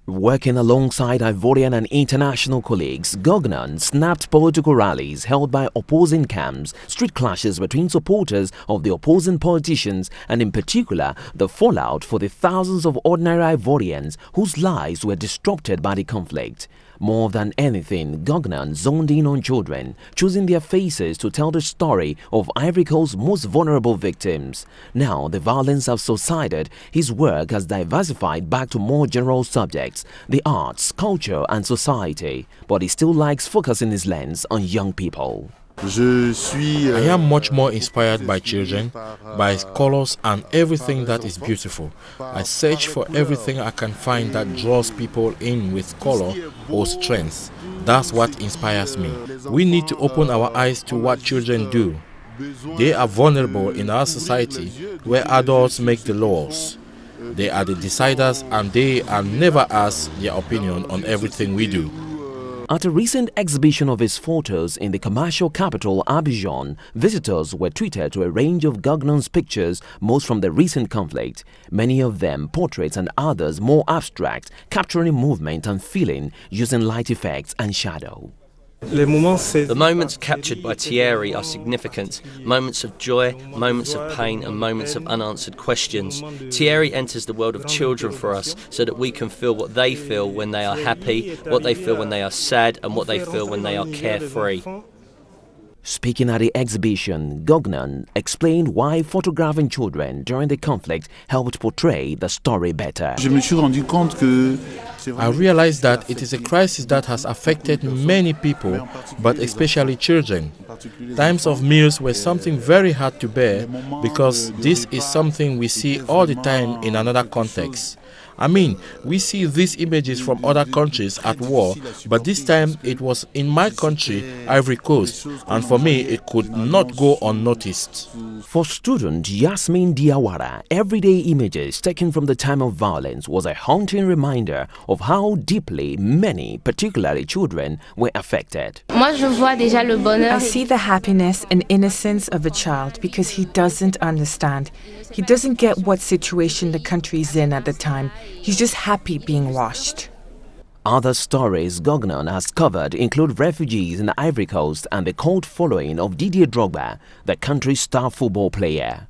Working alongside Ivorian and international colleagues, Gouegnon snapped political rallies held by opposing camps, street clashes between supporters of the opposing politicians, and in particular, the fallout for the thousands of ordinary Ivorians whose lives were disrupted by the conflict. More than anything, Gouegnon zoned in on children, choosing their faces to tell the story of Ivory Coast's most vulnerable victims. Now the violence has subsided, his work has diversified back to more general subjects, the arts, culture and society, but he still likes focusing his lens on young people. I am much more inspired by children, by colors and everything that is beautiful. I search for everything I can find that draws people in with color or strength. That's what inspires me. We need to open our eyes to what children do. They are vulnerable in our society where adults make the laws. They are the deciders and they are never asked their opinion on everything we do. At a recent exhibition of his photos in the commercial capital Abidjan, visitors were treated to a range of Gouegnon's pictures, most from the recent conflict, many of them portraits and others more abstract, capturing movement and feeling using light effects and shadow. The moments captured by Thierry are significant, moments of joy, moments of pain and moments of unanswered questions. Thierry enters the world of children for us so that we can feel what they feel when they are happy, what they feel when they are sad and what they feel when they are carefree. Speaking at the exhibition, Gouegnon explained why photographing children during the conflict helped portray the story better. I realized that it is a crisis that has affected many people, but especially children. Times of meals were something very hard to bear because this is something we see all the time in another context. I mean, we see these images from other countries at war, but this time it was in my country, Ivory Coast, and for me it could not go unnoticed. For student Yasmin Diawara, everyday images taken from the time of violence was a haunting reminder of how deeply many, particularly children, were affected. I see the happiness and innocence of a child because he doesn't understand. He doesn't get what situation the country is in at the time. He's just happy being washed. Other stories Gouegnon has covered include refugees in the Ivory Coast and the cult following of Didier Drogba, the country's star football player.